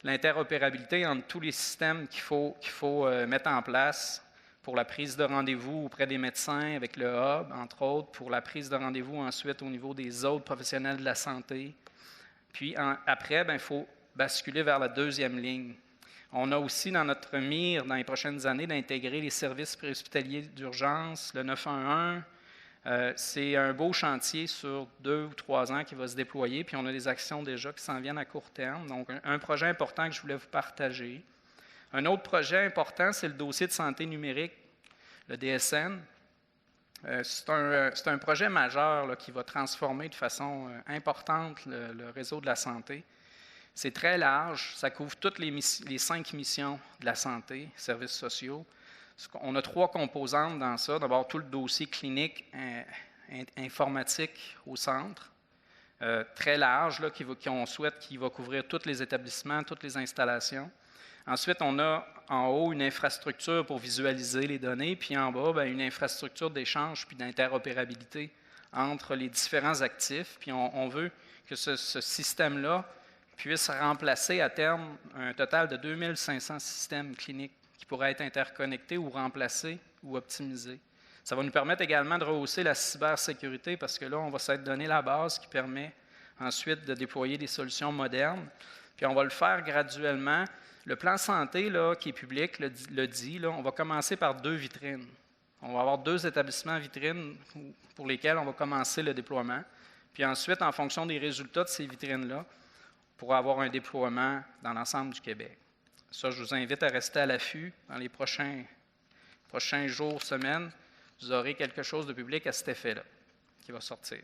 l'interopérabilité entre tous les systèmes qu'il faut mettre en place pour la prise de rendez-vous auprès des médecins avec le hub, entre autres, pour la prise de rendez-vous ensuite au niveau des autres professionnels de la santé. Puis après, il faut basculer vers la deuxième ligne. On a aussi dans notre mire, dans les prochaines années, d'intégrer les services préhospitaliers d'urgence, le 911. C'est un beau chantier sur 2 ou 3 ans qui va se déployer, puis on a des actions déjà qui s'en viennent à court terme. Donc, un projet important que je voulais vous partager. Un autre projet important, c'est le dossier de santé numérique, le DSN. C'est un projet majeur là, qui va transformer de façon importante le réseau de la santé. C'est très large, ça couvre toutes les 5 missions de la santé, services sociaux. On a 3 composantes dans ça. D'abord, tout le dossier clinique informatique au centre, très large, là, qu'on souhaite qui va couvrir tous les établissements, toutes les installations. Ensuite, on a en haut une infrastructure pour visualiser les données, puis en bas, une infrastructure d'échange puis d'interopérabilité entre les différents actifs. Puis on veut que ce système-là puisse remplacer à terme un total de 2500 systèmes cliniques qui pourraient être interconnectés ou remplacés ou optimisés. Ça va nous permettre également de rehausser la cybersécurité parce que là, on va s'être donné la base qui permet ensuite de déployer des solutions modernes. Puis on va le faire graduellement. Le plan santé, là, qui est public, le dit, là, on va commencer par 2 vitrines. On va avoir 2 établissements vitrines pour lesquels on va commencer le déploiement. Puis ensuite, en fonction des résultats de ces vitrines-là, on pourra avoir un déploiement dans l'ensemble du Québec. Ça, je vous invite à rester à l'affût dans les prochains jours, semaines. Vous aurez quelque chose de public à cet effet-là qui va sortir.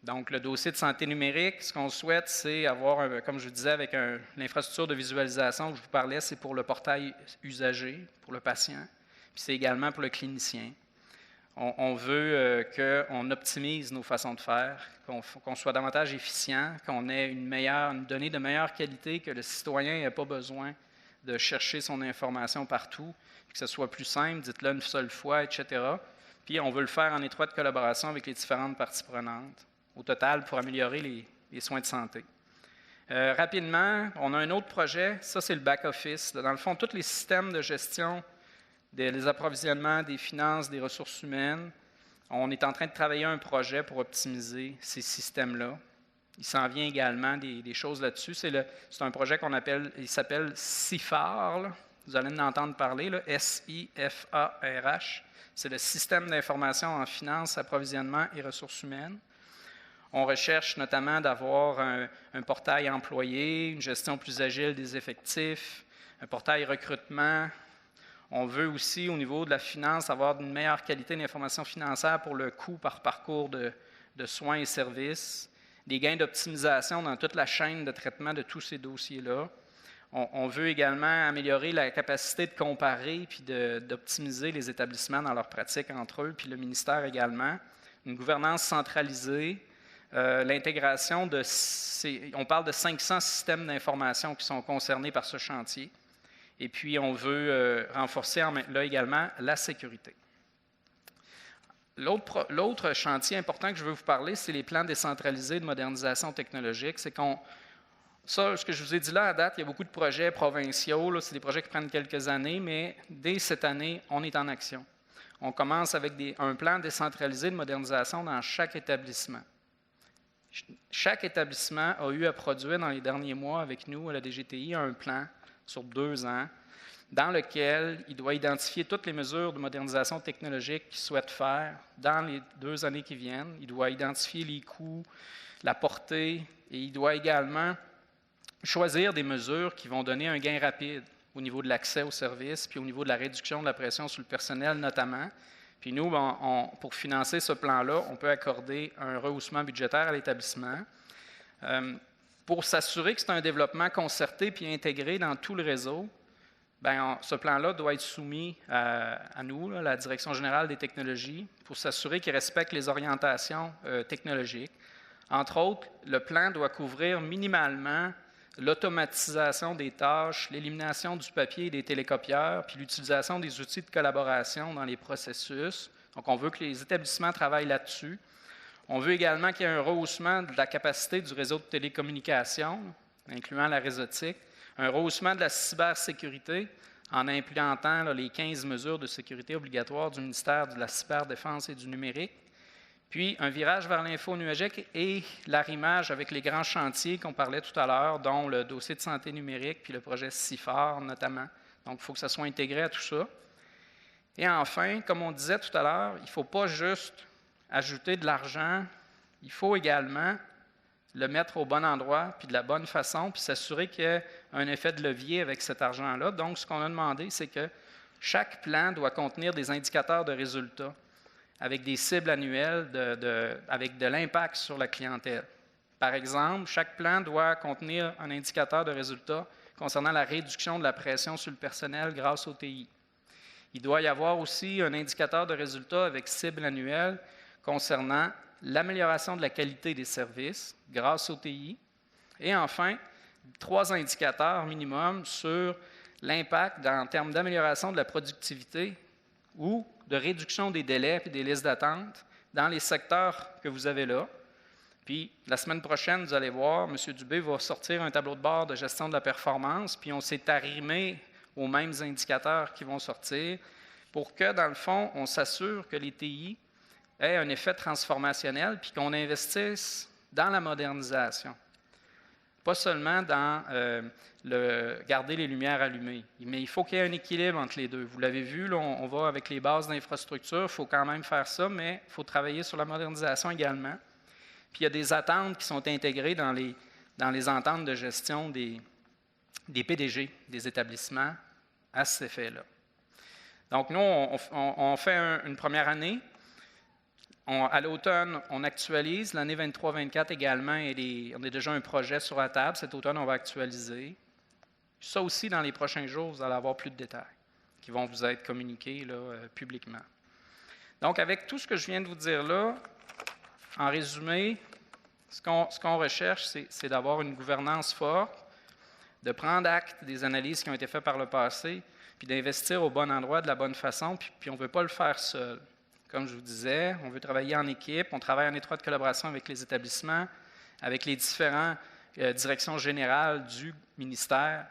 Donc, le dossier de santé numérique, ce qu'on souhaite, c'est avoir, comme je vous disais, avec l'infrastructure de visualisation que je vous parlais, c'est pour le portail usager, pour le patient, puis c'est également pour le clinicien. On veut qu'on optimise nos façons de faire, qu'on soit davantage efficient, qu'on ait une donnée de meilleure qualité, que le citoyen n'ait pas besoin de chercher son information partout, que ce soit plus simple, dites-le une seule fois, etc. Puis, on veut le faire en étroite collaboration avec les différentes parties prenantes, au total, pour améliorer les soins de santé. Rapidement, on a un autre projet, ça c'est le back-office. Dans le fond, tous les systèmes de gestion des approvisionnements, des finances, des ressources humaines, on est en train de travailler un projet pour optimiser ces systèmes-là. Il s'en vient également des choses là-dessus. C'est un projet il s'appelle SIFAR. Là. Vous allez en entendre parler, là, SIFARH. C'est le Système d'information en finances, approvisionnement et ressources humaines. On recherche notamment d'avoir un portail employé, une gestion plus agile des effectifs, un portail recrutement. On veut aussi, au niveau de la finance, avoir une meilleure qualité d'information financière pour le coût par parcours de soins et services, des gains d'optimisation dans toute la chaîne de traitement de tous ces dossiers-là. On veut également améliorer la capacité de comparer puis d'optimiser les établissements dans leurs pratiques entre eux, puis le ministère également. Une gouvernance centralisée, l'intégration on parle de 500 systèmes d'information qui sont concernés par ce chantier. Et puis, on veut renforcer là également la sécurité. L'autre chantier important que je veux vous parler, c'est les plans décentralisés de modernisation technologique. C'est ce que je vous ai dit là à date, il y a beaucoup de projets provinciaux. C'est des projets qui prennent quelques années, mais dès cette année, on est en action. On commence avec un plan décentralisé de modernisation dans chaque établissement. Chaque établissement a eu à produire dans les derniers mois avec nous à la DGTI un plan sur 2 ans dans lequel il doit identifier toutes les mesures de modernisation technologique qu'il souhaite faire dans les 2 années qui viennent. Il doit identifier les coûts, la portée, et il doit également choisir des mesures qui vont donner un gain rapide au niveau de l'accès aux services, puis au niveau de la réduction de la pression sur le personnel notamment. Puis nous, pour financer ce plan-là, on peut accorder un rehaussement budgétaire à l'établissement. Pour s'assurer que c'est un développement concerté puis intégré dans tout le réseau, ce plan-là doit être soumis à nous, la Direction générale des technologies, pour s'assurer qu'il respecte les orientations technologiques. Entre autres, le plan doit couvrir minimalement l'automatisation des tâches, l'élimination du papier et des télécopieurs, puis l'utilisation des outils de collaboration dans les processus. Donc, on veut que les établissements travaillent là-dessus. On veut également qu'il y ait un rehaussement de la capacité du réseau de télécommunications, incluant la réseautique, un rehaussement de la cybersécurité en implantant les 15 mesures de sécurité obligatoires du ministère de la cyberdéfense et du numérique, puis un virage vers l'info nuagique et l'arrimage avec les grands chantiers qu'on parlait tout à l'heure, dont le dossier de santé numérique puis le projet SIFAR notamment. Donc, il faut que ça soit intégré à tout ça. Et enfin, comme on disait tout à l'heure, il ne faut pas juste ajouter de l'argent, il faut également le mettre au bon endroit puis de la bonne façon, puis s'assurer qu'il y ait un effet de levier avec cet argent-là. Donc, ce qu'on a demandé, c'est que chaque plan doit contenir des indicateurs de résultats avec des cibles annuelles avec de l'impact sur la clientèle. Par exemple, chaque plan doit contenir un indicateur de résultats concernant la réduction de la pression sur le personnel grâce au TI. Il doit y avoir aussi un indicateur de résultats avec cible annuelle concernant l'amélioration de la qualité des services grâce au TI. Et enfin, 3 indicateurs minimum sur l'impact en termes d'amélioration de la productivité ou de réduction des délais et des listes d'attente dans les secteurs que vous avez là. Puis, la semaine prochaine, vous allez voir, M. Dubé va sortir un tableau de bord de gestion de la performance, puis on s'est arrimé aux mêmes indicateurs qui vont sortir pour que, dans le fond, on s'assure que les TI aient un effet transformationnel puis qu'on investisse dans la modernisation. Pas seulement dans garder les lumières allumées, mais il faut qu'il y ait un équilibre entre les deux. Vous l'avez vu, là, on va avec les bases d'infrastructure, il faut quand même faire ça, mais il faut travailler sur la modernisation également. Puis il y a des attentes qui sont intégrées dans les ententes de gestion des PDG des établissements à cet effet-là. Donc nous, on fait une première année. À l'automne, on actualise. L'année 23-24 également, on a déjà un projet sur la table. Cet automne, on va actualiser. Ça aussi, dans les prochains jours, vous allez avoir plus de détails qui vont vous être communiqués là, publiquement. Donc, avec tout ce que je viens de vous dire là, en résumé, ce qu'on recherche, c'est d'avoir une gouvernance forte, de prendre acte des analyses qui ont été faites par le passé, puis d'investir au bon endroit de la bonne façon, puis on ne veut pas le faire seul. Comme je vous disais, on veut travailler en équipe, on travaille en étroite collaboration avec les établissements, avec les différentes directions générales du ministère,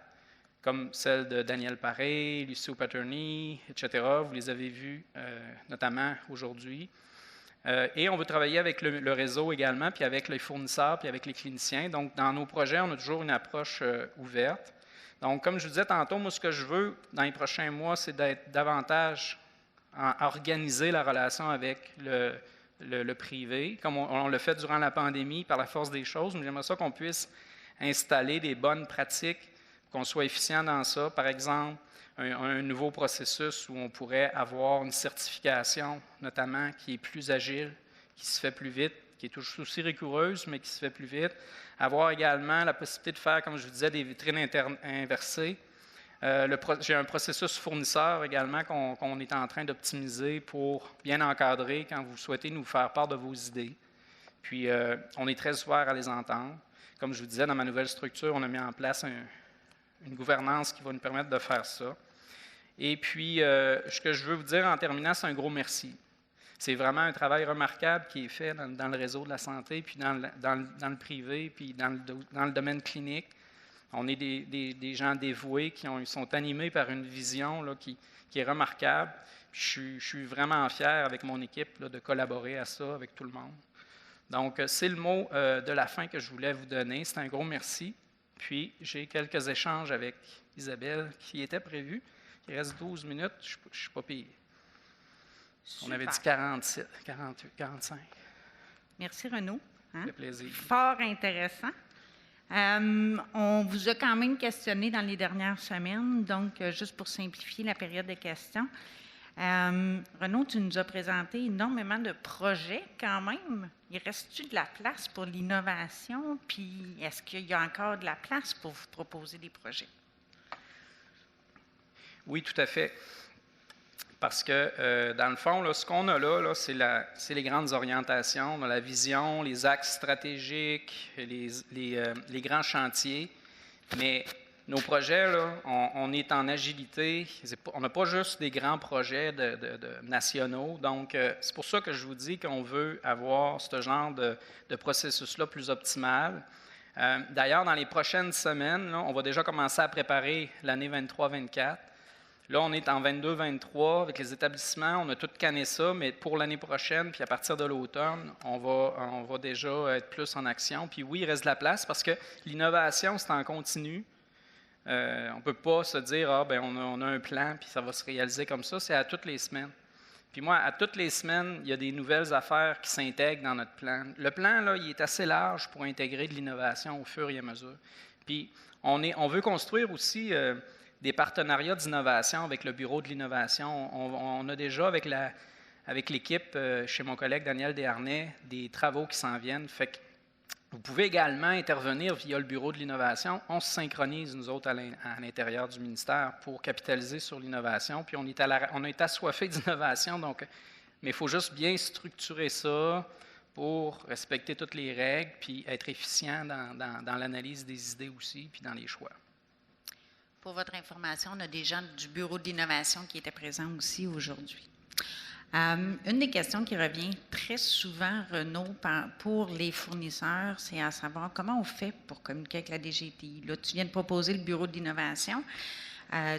comme celle de Daniel Paré, Lucio Paterni, etc. Vous les avez vus notamment aujourd'hui. Et on veut travailler avec le réseau également, puis avec les fournisseurs, puis avec les cliniciens. Donc, dans nos projets, on a toujours une approche ouverte. Donc, comme je vous disais tantôt, moi, ce que je veux dans les prochains mois, c'est d'être davantage à organiser la relation avec le privé, comme on l'a fait durant la pandémie par la force des choses, mais j'aimerais ça qu'on puisse installer des bonnes pratiques, qu'on soit efficient dans ça. Par exemple, un nouveau processus où on pourrait avoir une certification, notamment, qui est plus agile, qui se fait plus vite, qui est toujours aussi rigoureuse, mais qui se fait plus vite. Avoir également la possibilité de faire, comme je vous disais, des vitrines inversées. J'ai un processus fournisseur également qu'on est en train d'optimiser pour bien encadrer quand vous souhaitez nous faire part de vos idées. Puis, on est très ouvert à les entendre. Comme je vous disais, dans ma nouvelle structure, on a mis en place une gouvernance qui va nous permettre de faire ça. Et puis, ce que je veux vous dire en terminant, c'est un gros merci. C'est vraiment un travail remarquable qui est fait dans le réseau de la santé, puis dans le privé, puis dans le domaine clinique. On est des gens dévoués qui sont animés par une vision là, qui est remarquable. Puis je suis vraiment fier avec mon équipe là, de collaborer à ça avec tout le monde. Donc, c'est le mot de la fin que je voulais vous donner. C'est un gros merci. Puis, j'ai quelques échanges avec Isabelle qui étaient prévus. Il reste 12 minutes. Je ne suis pas payé. On avait dit 47, 48, 45. Merci, Renaud. Ça fait plaisir. Fort intéressant. On vous a quand même questionné dans les dernières semaines, donc juste pour simplifier la période de questions. Renaud, tu nous as présenté énormément de projets quand même. Il reste-tu de la place pour l'innovation? Puis est-ce qu'il y a encore de la place pour vous proposer des projets? Oui, tout à fait. Parce que, dans le fond, là, ce qu'on a là c'est les grandes orientations, la vision, les axes stratégiques, les grands chantiers. Mais nos projets, là, on est en agilité. On n'a pas juste des grands projets nationaux. Donc, c'est pour ça que je vous dis qu'on veut avoir ce genre de processus-là plus optimal. D'ailleurs, dans les prochaines semaines, là, on va déjà commencer à préparer l'année 23-24. Là, on est en 22-23 avec les établissements. On a tout canné ça, mais pour l'année prochaine, puis à partir de l'automne, on va déjà être plus en action. Puis oui, il reste de la place parce que l'innovation, c'est en continu. On ne peut pas se dire, on a un plan, puis ça va se réaliser comme ça. C'est à toutes les semaines. Puis moi, à toutes les semaines, il y a des nouvelles affaires qui s'intègrent dans notre plan. Le plan, là, il est assez large pour intégrer de l'innovation au fur et à mesure. Puis on veut construire aussi des partenariats d'innovation avec le Bureau de l'innovation. On a déjà, avec l'équipe, chez mon collègue Daniel Desharnais, des travaux qui s'en viennent. Fait que vous pouvez également intervenir via le Bureau de l'innovation. On se synchronise, nous autres, à l'intérieur du ministère pour capitaliser sur l'innovation. Puis on est assoiffés d'innovation, mais il faut juste bien structurer ça pour respecter toutes les règles, puis être efficient dans l'analyse des idées aussi, puis dans les choix. Pour votre information, on a des gens du Bureau de l'innovation qui étaient présents aussi aujourd'hui. Une des questions qui revient très souvent, Renaud, pour les fournisseurs, c'est à savoir comment on fait pour communiquer avec la DGTI. Là, tu viens de proposer le Bureau de l'innovation.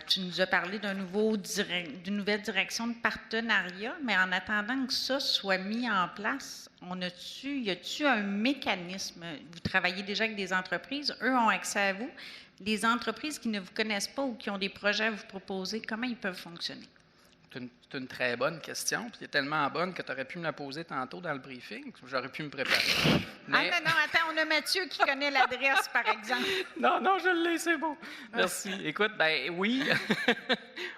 Tu nous as parlé d'une nouvelle direction de partenariat, mais en attendant que ça soit mis en place, y a-t-il un mécanisme? Vous travaillez déjà avec des entreprises, eux ont accès à vous. Les entreprises qui ne vous connaissent pas ou qui ont des projets à vous proposer, comment ils peuvent fonctionner? C'est une très bonne question. Puis elle est tellement bonne que tu aurais pu me la poser tantôt dans le briefing. J'aurais pu me préparer. Mais... Ah non, attends, on a Mathieu qui connaît l'adresse, par exemple. Non, je l'ai, c'est beau. Merci. Écoute, oui,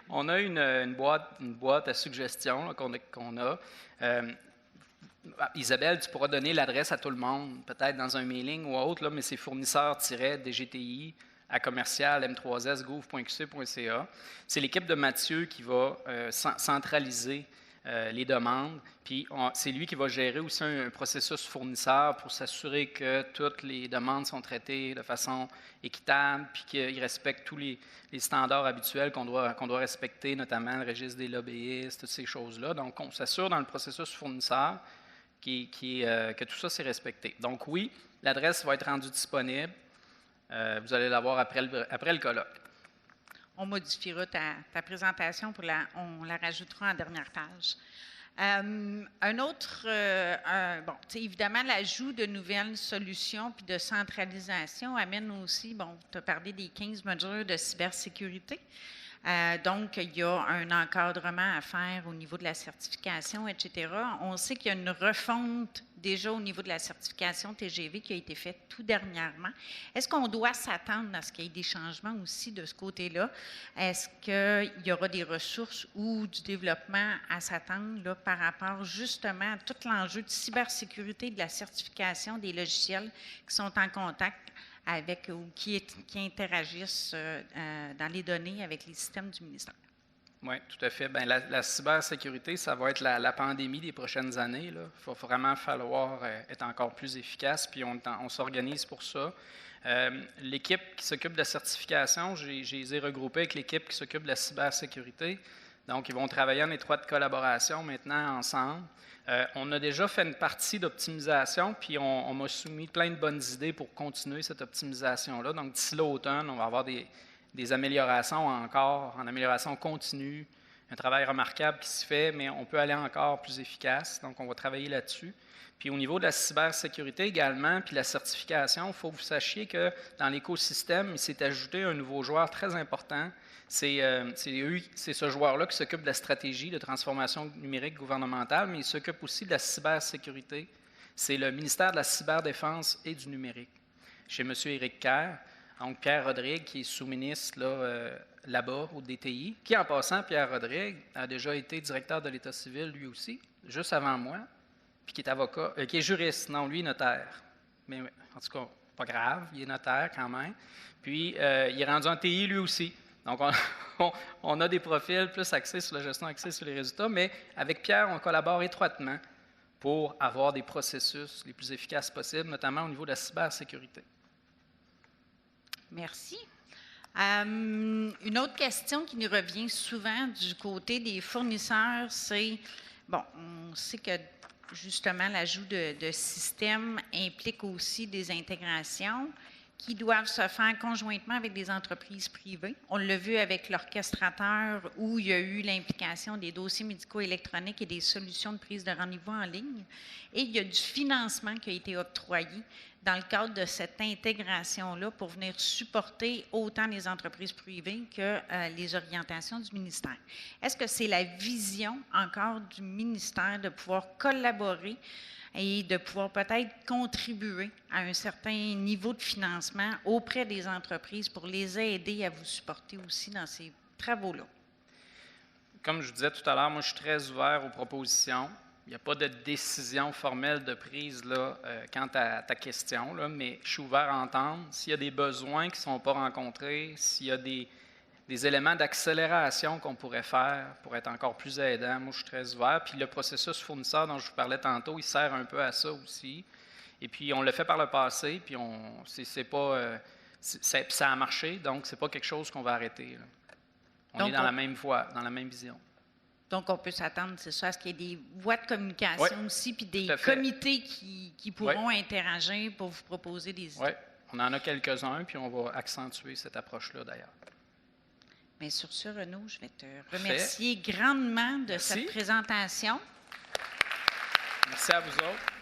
on a une boîte à suggestions là, qu'on a. Isabelle, tu pourras donner l'adresse à tout le monde, peut-être dans un mailing ou autre, là, mais c'est fournisseur-DGTI à commercial m3s.gouv.qc.ca. C'est l'équipe de Mathieu qui va centraliser les demandes, puis c'est lui qui va gérer aussi un processus fournisseur pour s'assurer que toutes les demandes sont traitées de façon équitable, puis qu'il respecte tous les standards habituels qu'on doit respecter, notamment le registre des lobbyistes, toutes ces choses-là. Donc, on s'assure dans le processus fournisseur que tout ça c'est respecté. Donc oui, l'adresse va être rendue disponible. Vous allez l'avoir après le colloque. On modifiera ta présentation, on la rajoutera en dernière page. Un autre, bon, évidemment, l'ajout de nouvelles solutions puis de centralisation amène aussi, bon, tu as parlé des 15 mesures de cybersécurité. Donc, il y a un encadrement à faire au niveau de la certification, etc. On sait qu'il y a une refonte déjà au niveau de la certification TGV qui a été faite tout dernièrement. Est-ce qu'on doit s'attendre à ce qu'il y ait des changements aussi de ce côté-là? Est-ce qu'il y aura des ressources ou du développement à s'attendre là, par rapport justement à tout l'enjeu de cybersécurité de la certification des logiciels qui sont en contact avec ou qui interagissent dans les données avec les systèmes du ministère? Oui, tout à fait. Bien, la cybersécurité, ça va être la pandémie des prochaines années. Il va vraiment falloir être encore plus efficace, puis on s'organise pour ça. L'équipe qui s'occupe de la certification, je les ai regroupés avec l'équipe qui s'occupe de la cybersécurité. Donc, ils vont travailler en étroite collaboration maintenant ensemble. On a déjà fait une partie d'optimisation, puis on m'a soumis plein de bonnes idées pour continuer cette optimisation-là. Donc, d'ici l'automne, on va avoir des améliorations encore, en amélioration continue, un travail remarquable qui se fait, mais on peut aller encore plus efficace. Donc, on va travailler là-dessus. Puis au niveau de la cybersécurité également, puis la certification, il faut que vous sachiez que dans l'écosystème, il s'est ajouté un nouveau joueur très important. C'est ce joueur-là qui s'occupe de la stratégie de transformation numérique gouvernementale, mais il s'occupe aussi de la cybersécurité. C'est le ministère de la cyberdéfense et du numérique. Chez M. Éric Kerr, donc Pierre Rodrigue, qui est sous-ministre là-bas au DTI, qui, en passant, Pierre Rodrigue, a déjà été directeur de l'État civil lui aussi, juste avant moi, puis qui est avocat, qui est juriste, non, lui, notaire. Mais en tout cas, pas grave, il est notaire quand même. Puis, il est rendu en TI lui aussi. Donc, on a des profils plus axés sur la gestion, axés sur les résultats, mais avec Pierre, on collabore étroitement pour avoir des processus les plus efficaces possibles, notamment au niveau de la cybersécurité. Merci. Une autre question qui nous revient souvent du côté des fournisseurs, c'est, bon, on sait que justement l'ajout de systèmes implique aussi des intégrations qui doivent se faire conjointement avec des entreprises privées. On l'a vu avec l'orchestrateur où il y a eu l'implication des dossiers médicaux électroniques et des solutions de prise de rendez-vous en ligne. Et il y a du financement qui a été octroyé dans le cadre de cette intégration-là pour venir supporter autant les entreprises privées que les orientations du ministère. Est-ce que c'est la vision encore du ministère de pouvoir collaborer et de pouvoir peut-être contribuer à un certain niveau de financement auprès des entreprises pour les aider à vous supporter aussi dans ces travaux-là? Comme je vous disais tout à l'heure, moi, je suis très ouvert aux propositions. Il n'y a pas de décision formelle de prise là, quant à ta question, là, mais je suis ouvert à entendre. S'il y a des besoins qui ne sont pas rencontrés, s'il y a des éléments d'accélération qu'on pourrait faire pour être encore plus aidant, moi, je suis très ouvert. Puis le processus fournisseur dont je vous parlais tantôt, il sert un peu à ça aussi. Et puis, on l'a fait par le passé, puis ça a marché, donc c'est pas quelque chose qu'on va arrêter. Là. On est dans la même voie, dans la même vision. Donc, on peut s'attendre, c'est ça, à ce qu'il y ait des voies de communication aussi, puis des comités qui pourront interagir pour vous proposer des idées. Oui, on en a quelques-uns, puis on va accentuer cette approche-là d'ailleurs. Bien, sur ce, Renaud, je vais te remercier grandement de cette présentation. Merci à vous autres.